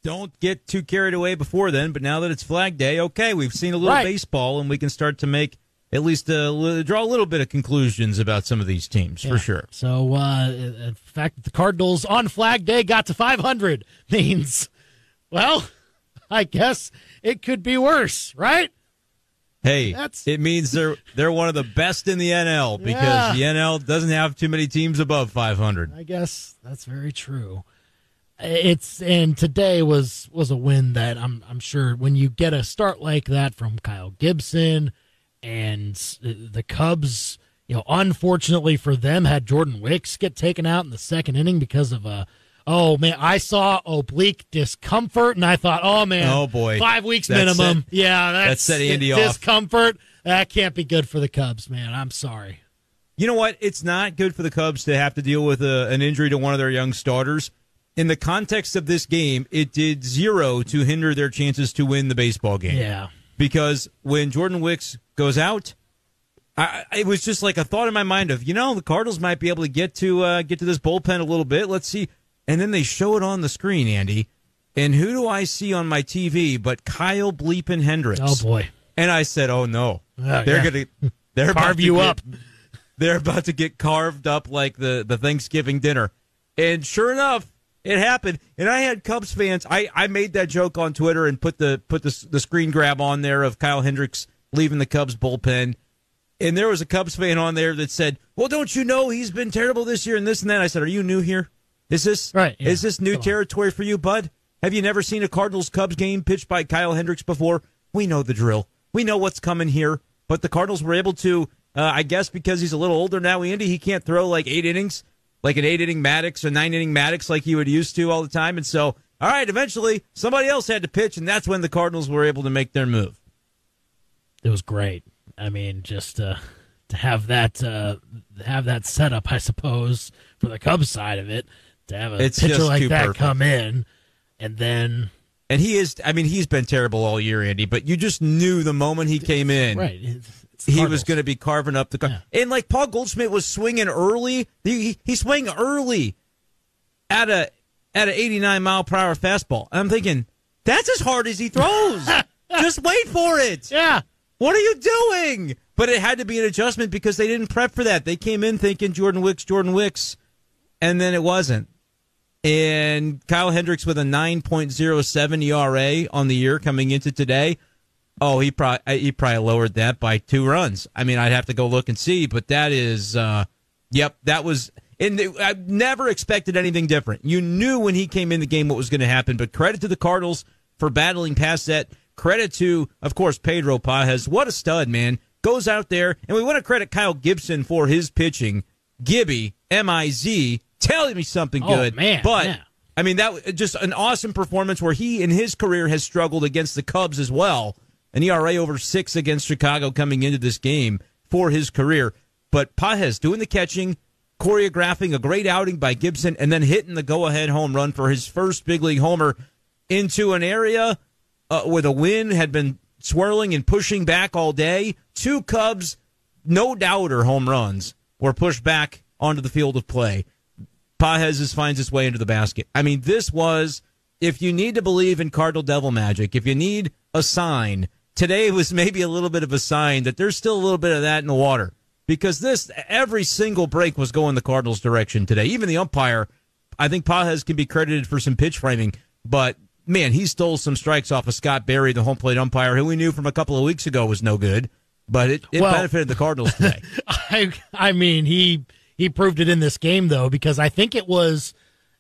don't get too carried away before then, but now that it's Flag Day, okay, we've seen a little baseball, and we can start to make at least draw a little bit of conclusions about some of these teams, for sure. So, in fact, the Cardinals on Flag Day got to 500 means, well, I guess it could be worse, right? Hey, it means they're one of the best in the NL because the NL doesn't have too many teams above 500. I guess that's very true. And today was a win that I'm sure when you get a start like that from Kyle Gibson and the Cubs, unfortunately for them, had Jordan Wicks get taken out in the second inning because of I saw oblique discomfort, and I thought, oh, man. Oh, boy. 5 weeks minimum. That set Andy off. Discomfort. That can't be good for the Cubs, man. I'm sorry. You know what? It's not good for the Cubs to have to deal with an injury to one of their young starters. In the context of this game, it did zero to hinder their chances to win the baseball game. Yeah. Because when Jordan Wicks goes out, it was just like a thought in my mind of, the Cardinals might be able to get to this bullpen a little bit. Let's see. And then they show it on the screen, Andy. And who do I see on my TV but Kyle bleepin' Hendricks? Oh, boy. And I said, oh, no. They're carve you up. They're about to get carved up like the Thanksgiving dinner. And sure enough, it happened. And I had Cubs fans. I made that joke on Twitter and put the screen grab on there of Kyle Hendricks leaving the Cubs bullpen. And there was a Cubs fan on there that said, well, don't you know he's been terrible this year and this and that? I said, are you new here? Is this Is this new territory for you, bud? Have you never seen a Cardinals-Cubs game pitched by Kyle Hendricks before? We know the drill. We know what's coming here. But the Cardinals were able to, I guess because he's a little older now, Andy, he can't throw like 8 innings, like an 8-inning Maddox or 9-inning Maddox like he would used to all the time. And so, all right, eventually somebody else had to pitch, and that's when the Cardinals were able to make their move. It was great. I mean, just to have that setup, I suppose, for the Cubs side of it. To have a pitcher like that come in, and then... And he's been terrible all year, Andy, but you just knew the moment he came in, he was going to be carving up the... Yeah. And like Paul Goldschmidt was swinging early, he swung early at an 89-mile-per-hour fastball. And I'm thinking, that's as hard as he throws. Just wait for it. Yeah. What are you doing? But it had to be an adjustment because they didn't prep for that. They came in thinking Jordan Wicks, and then it wasn't. And Kyle Hendricks with a 9.07 ERA on the year coming into today. Oh, he probably lowered that by 2 runs. I mean, I'd have to go look and see, but that is, that was. And I never expected anything different. You knew when he came in the game what was going to happen. But credit to the Cardinals for battling past that. Credit to, of course, Pedro Pajes. What a stud, man! Goes out there, and we want to credit Kyle Gibson for his pitching. Gibby, M-I-Z. Tell me something good. Man, but, I mean, that just an awesome performance where he, in his career, has struggled against the Cubs as well. An ERA over 6 against Chicago coming into this game for his career. But Pajes doing the catching, choreographing a great outing by Gibson, and then hitting the go-ahead home run for his first big league homer into an area where the wind had been swirling and pushing back all day. 2 Cubs, no doubter home runs, were pushed back onto the field of play. Pajes finds his way into the basket. I mean, this was, if you need to believe in Cardinal Devil Magic, if you need a sign, today was maybe a little bit of a sign that there's still a little bit of that in the water. Because every single break was going the Cardinals' direction today. Even the umpire, I think Pajes can be credited for some pitch framing, but, man, he stole some strikes off of Scott Berry, the home plate umpire, who we knew from a couple of weeks ago was no good, but it benefited the Cardinals today. I mean, he proved it in this game, though, because I think it was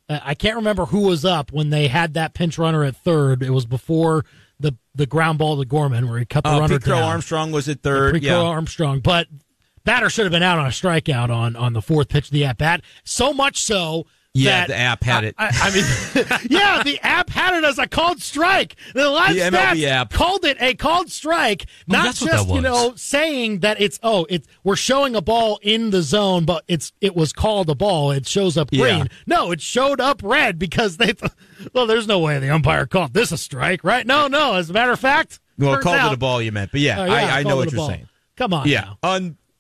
I can't remember who was up when they had that pinch runner at third. It was before the ground ball to Gorman where he cut the runner Pete Crow down. Armstrong was at third. Pete Crow Armstrong. But batter should have been out on a strikeout on the 4th pitch of the at-bat. So much so the app had it. I mean, yeah, the app had it as a called strike. The live stats app called it a called strike, not just saying that we're showing a ball in the zone, but it was called a ball. It shows up green. Yeah. No, it showed up red because there's no way the umpire called this a strike, right? No. As a matter of fact, called it a ball. You meant, but I know what you're saying. Come on, yeah,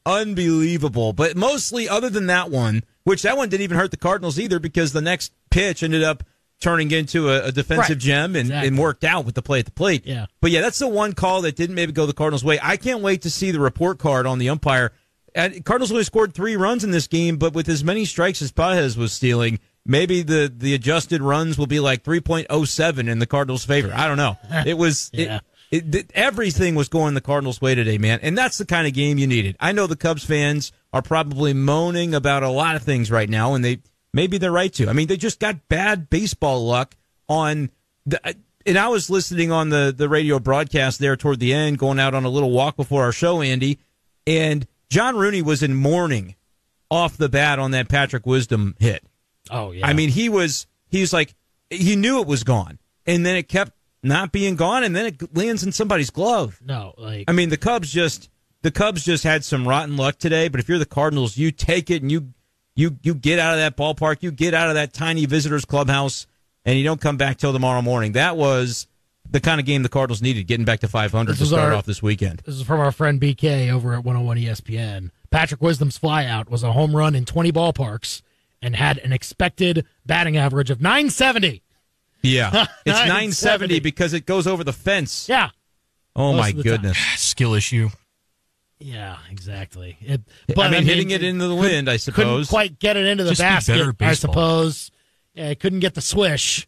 unbelievable. But mostly, other than that one. Which that one didn't even hurt the Cardinals either because the next pitch ended up turning into a defensive gem and worked out with the play at the plate. Yeah. But yeah, that's the one call that didn't maybe go the Cardinals' way. I can't wait to see the report card on the umpire. And Cardinals only scored 3 runs in this game, but with as many strikes as Pages was stealing, maybe the adjusted runs will be like 3.07 in the Cardinals' favor. I don't know. It was everything was going the Cardinals' way today, man. And that's the kind of game you needed. I know the Cubs fans are probably moaning about a lot of things right now, and maybe they're right to. I mean, they just got bad baseball luck on and I was listening on the radio broadcast there toward the end, going out on a little walk before our show, Andy, and John Rooney was in mourning off the bat on that Patrick Wisdom hit. Oh, yeah. I mean, he knew it was gone, and then it kept not being gone, and then it lands in somebody's glove. No, I mean, the Cubs just had some rotten luck today, but if you're the Cardinals, you take it and you get out of that ballpark, you get out of that tiny visitors clubhouse, and you don't come back till tomorrow morning. That was the kind of game the Cardinals needed, getting back to 500 to start off this weekend. This is from our friend BK over at 101 ESPN. Patrick Wisdom's flyout was a home run in 20 ballparks and had an expected batting average of 970. Yeah, it's 970 because it goes over the fence. Yeah. Oh, my goodness. Skill issue. Yeah, exactly. But hitting it into the wind, I suppose. Couldn't quite get it into the basket, I suppose. Yeah, couldn't get the swish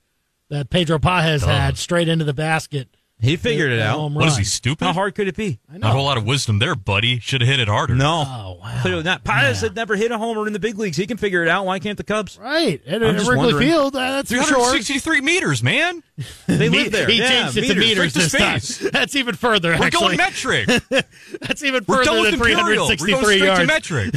that Pedro Pages had straight into the basket. He figured it out. What is he, stupid? How hard could it be? Not a whole lot of wisdom there, buddy. Should have hit it harder. No. Oh, wow. Clearly not. Pages had never hit a homer in the big leagues. He can figure it out. Why can't the Cubs? Right. At Wrigley Field, that's for sure. 363 meters, man. They live there. He changed it to meters this time. That's even further, We're actually. going metric. That's even further than 363 We're going yards. to metric.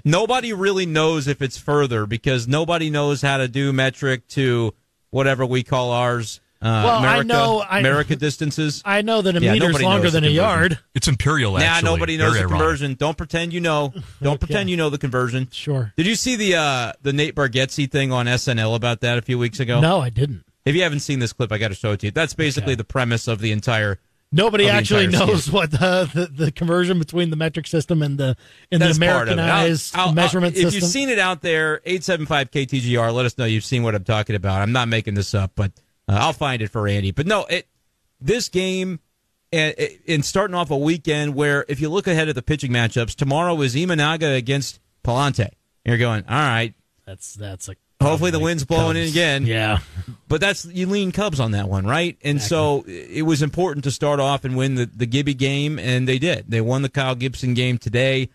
Nobody really knows if it's further because nobody knows how to do metric to whatever we call ours. America distances. I know that a meter's longer than a yard. It's imperial, actually. Nobody knows the conversion. Don't pretend you know. Don't pretend you know the conversion. Sure. Did you see the Nate Bargatze thing on SNL about that a few weeks ago? No, I didn't. If you haven't seen this clip, I got to show it to you. That's basically the premise of the entire. Nobody actually knows what the conversion between the metric system and the Americanized measurement system. If you've seen it out there, 875 KTGR, let us know you've seen what I'm talking about. I'm not making this up, but I'll find it for Andy. But no, this game, and starting off a weekend where if you look ahead at the pitching matchups, tomorrow is Imanaga against Palante. And you're going, all right. That's a hopefully the wind's blowing in again. Yeah. But you lean Cubs on that one, right? And so it was important to start off and win the Gibby game, and they did. They won the Kyle Gibson game today.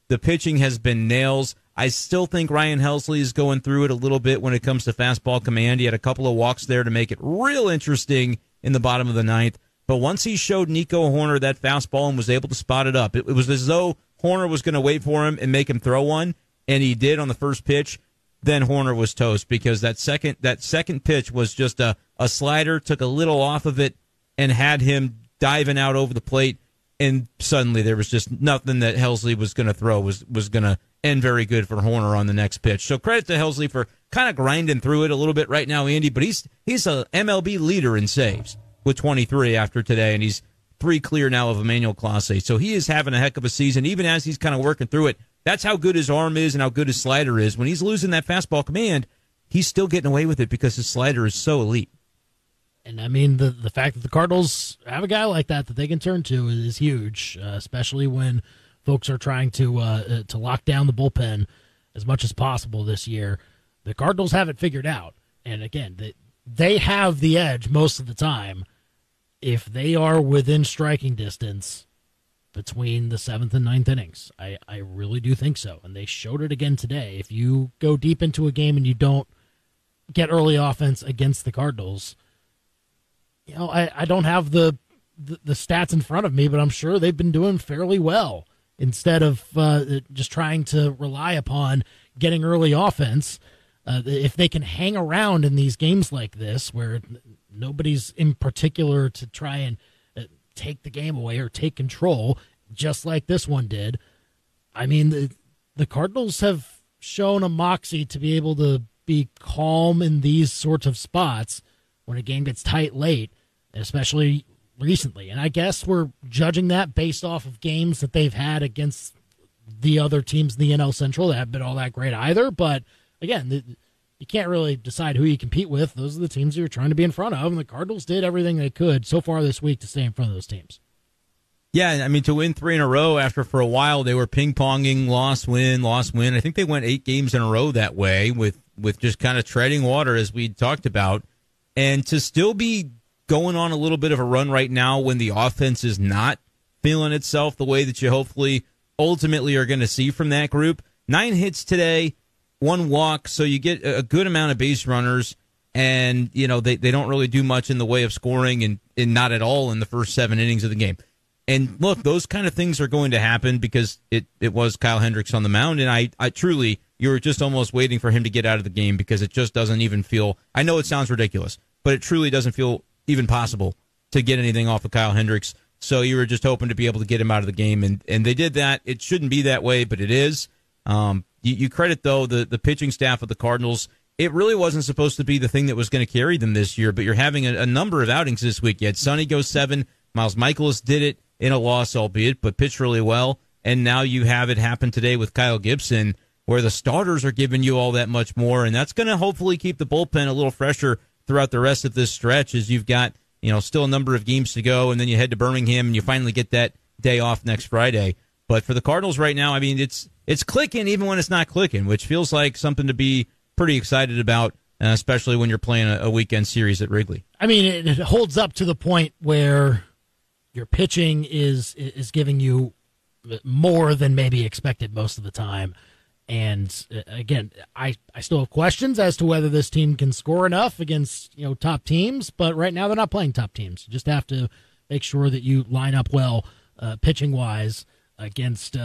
The pitching has been nails. I still think Ryan Helsley is going through it a little bit when it comes to fastball command. He had a couple of walks there to make it real interesting in the bottom of the ninth. But once he showed Nico Horner that fastball and was able to spot it up, it was as though Horner was going to wait for him and make him throw one, and he did on the first pitch. Then Horner was toast because that second pitch was just a slider, took a little off of it, and had him diving out over the plate. And suddenly there was just nothing that Helsley was going to throw was going to end very good for Horner on the next pitch. So credit to Helsley for kind of grinding through it a little bit right now, Andy. But he's a MLB leader in saves with 23 after today, and he's 3 clear now of Emmanuel Clase. So he is having a heck of a season, even as he's kind of working through it. That's how good his arm is and how good his slider is. When he's losing that fastball command, he's still getting away with it because his slider is so elite. And, I mean, the fact that the Cardinals have a guy like that they can turn to is huge, especially when folks are trying to lock down the bullpen as much as possible this year. The Cardinals have it figured out. And, again, they have the edge most of the time if they are within striking distance between the 7th and 9th innings. I really do think so. And they showed it again today. If you go deep into a game and you don't get early offense against the Cardinals, I don't have the stats in front of me, but I'm sure they've been doing fairly well instead of just trying to rely upon getting early offense. If they can hang around in these games like this where nobody's in particular to try and take the game away or take control, just like this one did. I mean, the Cardinals have shown a moxie to be able to be calm in these sorts of spots when a game gets tight late, especially recently. And I guess we're judging that based off of games that they've had against the other teams in the NL Central that haven't been all that great either. But again, you can't really decide who you compete with. Those are the teams you're trying to be in front of, and the Cardinals did everything they could so far this week to stay in front of those teams. Yeah, I mean, to win 3 in a row after for a while they were ping-ponging, loss, win. I think they went 8 games in a row that way with just kind of treading water, as we talked about. And to still be going on a little bit of a run right now when the offense is not feeling itself the way that you hopefully ultimately are going to see from that group. 9 hits today, 1 walk, so you get a good amount of base runners. And, you know, they don't really do much in the way of scoring and not at all in the first 7 innings of the game. And look, those kind of things are going to happen because it was Kyle Hendricks on the mound, and I truly, you were just almost waiting for him to get out of the game because it just doesn't even feel, I know it sounds ridiculous, but it truly doesn't feel even possible to get anything off of Kyle Hendricks. So you were just hoping to be able to get him out of the game, and they did that. It shouldn't be that way, but it is. You credit, though, the pitching staff of the Cardinals. It really wasn't supposed to be the thing that was going to carry them this year, but you're having a number of outings this week. You had Sonny go 7, Miles Michaelis did it in a loss, albeit, but pitched really well. And now you have it happen today with Kyle Gibson, where the starters are giving you all that much more, and that's going to hopefully keep the bullpen a little fresher throughout the rest of this stretch as you've got, you know, still a number of games to go, and then you head to Birmingham and you finally get that day off next Friday. But for the Cardinals right now, I mean, it's clicking even when it's not clicking, which feels like something to be pretty excited about, especially when you're playing a weekend series at Wrigley. I mean, it holds up to the point where your pitching is giving you more than maybe expected most of the time. And again, I still have questions as to whether this team can score enough against, you know, top teams, but right now they're not playing top teams. You just have to make sure that you line up well pitching wise against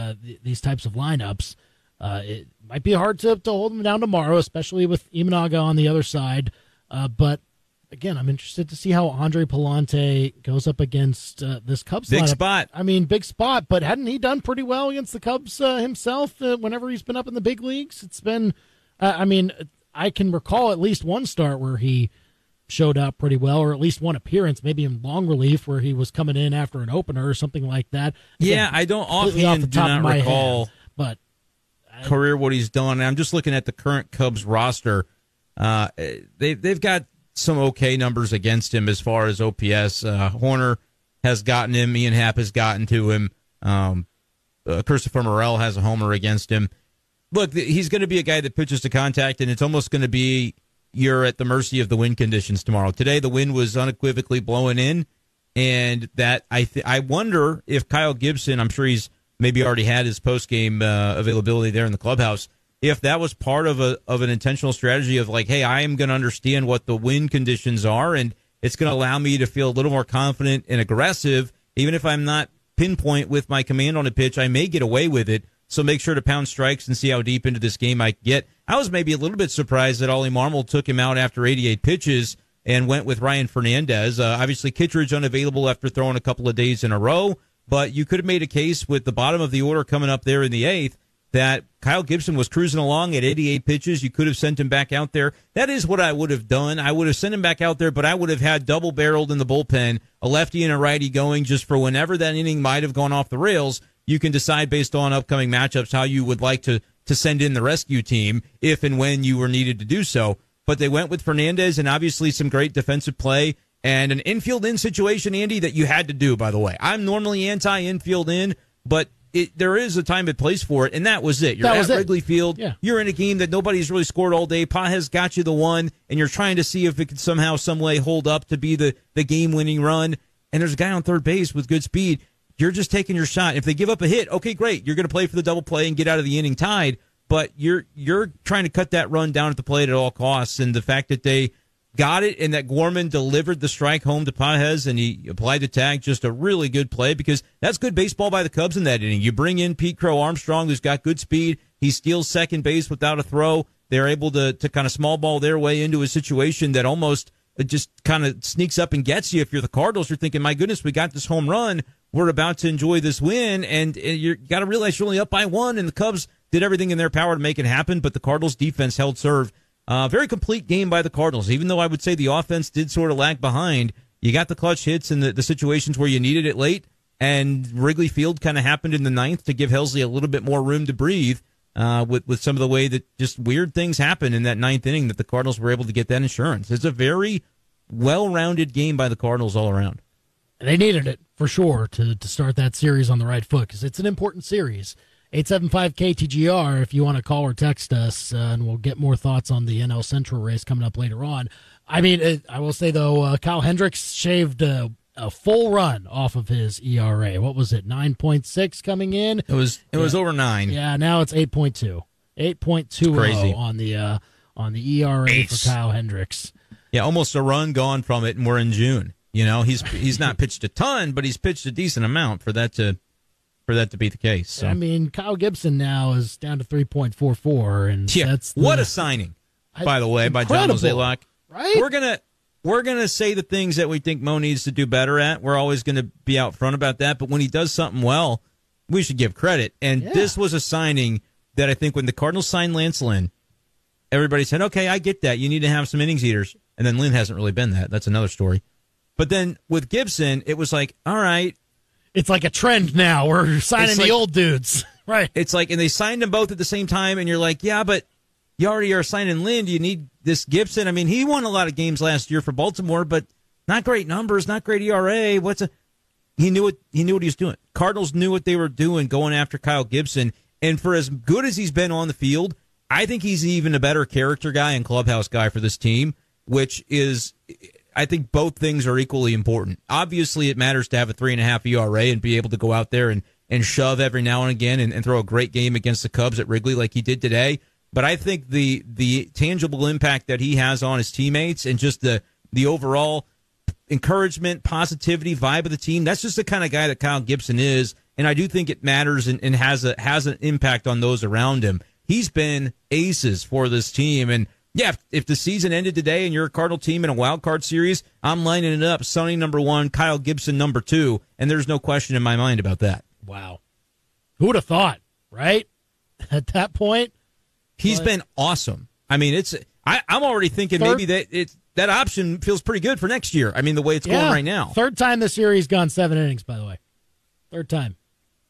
these types of lineups. It might be hard to hold them down tomorrow, especially with Imanaga on the other side. But again, I'm interested to see how Andre Palante goes up against this Cubs big lineup. Spot. I mean, big spot, but hadn't he done pretty well against the Cubs himself whenever he's been up in the big leagues? It's been, I mean, I can recall at least one start where he showed up pretty well, or at least one appearance, maybe in long relief where he was coming in after an opener or something like that. Again, yeah, I don't offhand do not recall but career what he's done. I'm just looking at the current Cubs roster. They've got some okay numbers against him as far as OPS. Horner has gotten him. Ian Happ has gotten to him. Christopher Morel has a homer against him. Look, he's going to be a guy that pitches to contact, and it's almost going to be you're at the mercy of the wind conditions tomorrow. Today, the wind was unequivocally blowing in, and that I wonder if Kyle Gibson, I'm sure he's maybe already had his post-game availability there in the clubhouse, if that was part of an intentional strategy of like, hey, I am going to understand what the wind conditions are, and it's going to allow me to feel a little more confident and aggressive. Even if I'm not pinpoint with my command on a pitch, I may get away with it. So make sure to pound strikes and see how deep into this game I get. I was maybe a little bit surprised that Ollie Marmol took him out after 88 pitches and went with Ryan Fernandez. Obviously, Kittredge unavailable after throwing a couple of days in a row, but you could have made a case with the bottom of the order coming up there in the 8th that Kyle Gibson was cruising along at 88 pitches. You could have sent him back out there. That is what I would have done. I would have sent him back out there, but I would have had double-barreled in the bullpen, a lefty and a righty going just for whenever that inning might have gone off the rails. You can decide based on upcoming matchups how you would like to send in the rescue team if and when you were needed to do so. But they went with Fernandez, and obviously some great defensive play and an infield-in situation, Andy, that you had to do, by the way. I'm normally anti-infield in, but there is a time and place for it, and that was it. You're at Wrigley Field. Yeah. You're in a game that nobody's really scored all day. Pages got you the one, and you're trying to see if it could somehow, some way hold up to be the game-winning run. And there's a guy on third base with good speed. You're just taking your shot. If they give up a hit, okay, great. You're going to play for the double play and get out of the inning tied. But you're trying to cut that run down at the plate at all costs. And the fact that they got it and that Gorman delivered the strike home to Pages and he applied the tag, just a really good play because that's good baseball by the Cubs in that inning. You bring in Pete Crow Armstrong, who's got good speed. He steals second base without a throw. They're able to kind of small ball their way into a situation that almost just kind of sneaks up and gets you. If you're the Cardinals, you're thinking, my goodness, we got this home run. We're about to enjoy this win, and you got to realize you're only up by 1, and the Cubs did everything in their power to make it happen, but the Cardinals' defense held serve. Very complete game by the Cardinals, even though I would say the offense did sort of lag behind. You got the clutch hits in the situations where you needed it late, and Wrigley Field kind of happened in the 9th to give Helsley a little bit more room to breathe. with some of the way that just weird things happened in that ninth inning that the Cardinals were able to get that insurance. It's a very well-rounded game by the Cardinals all around. They needed it, for sure, to start that series on the right foot, because it's an important series. 875-KTGR if you want to call or text us, and we'll get more thoughts on the NL Central race coming up later on. I mean, I will say, though, Kyle Hendricks shaved a full run off of his ERA. What was it, 9.6 coming in? It was over 9. Yeah, now it's 8.2. 8.20 on the ERA Ace. for Kyle Hendricks. Yeah, almost a run gone from it, and we're in June. You know, he's not pitched a ton, but he's pitched a decent amount for that to be the case. So. I mean, Kyle Gibson now is down to 3.44, and what a signing, by the way, by John Mozeliak. Right? We're gonna say the things that we think Mo needs to do better at. We're always gonna be out front about that. But when he does something well, we should give credit. And this was a signing that I think when the Cardinals signed Lance Lynn, everybody said, "Okay, I get that. You need to have some innings eaters." And then Lynn hasn't really been that. That's another story. But then with Gibson, it was like, all right. It's like a trend now. We're signing the old dudes. Right. It's like, and they signed them both at the same time, and you're like, yeah, but you already are signing Lynn. Do you need this Gibson? I mean, he won a lot of games last year for Baltimore, but not great numbers, not great ERA. He knew what he was doing. Cardinals knew what they were doing going after Kyle Gibson. And for as good as he's been on the field, I think he's even a better character guy and clubhouse guy for this team, which is, I think both things are equally important. Obviously, it matters to have a 3.5 ERA and be able to go out there and shove every now and again and throw a great game against the Cubs at Wrigley like he did today. But I think the tangible impact that he has on his teammates and just the overall encouragement, positivity, vibe of the team, that's just the kind of guy that Kyle Gibson is. And I do think it matters and has an impact on those around him. He's been aces for this team. And yeah, if the season ended today and you're a Cardinal team in a wild card series, I'm lining it up. Sonny number 1, Kyle Gibson number 2, and there's no question in my mind about that. Wow. Who would have thought, right? At that point? He's been awesome. I mean, I'm already thinking maybe that option feels pretty good for next year. I mean, the way it's going right now. Third time this year he's gone 7 innings, by the way. Third time.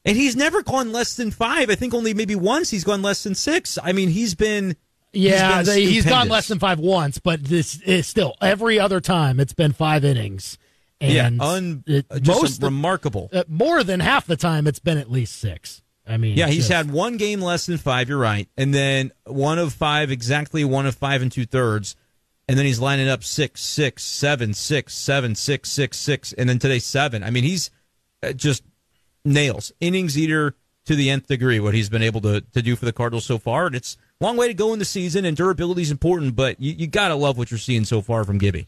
And he's never gone less than 5. I think only maybe once he's gone less than 6. I mean, he's been... Yeah, he's gone less than 5 once, but this is still every other time it's been 5 innings. And remarkable. More than half the time it's been at least 6. I mean, yeah, he's had one game less than 5. You're right, and then 1 of 5, exactly 1 of 5 2/3, and then he's lining up 6, 6, 7, 6, 7, 6, 6, 6, and then today 7. I mean, he's just nails, innings eater to the nth degree. What he's been able to do for the Cardinals so far, and it's long way to go in the season, and durability is important, but you got to love what you're seeing so far from Gibby.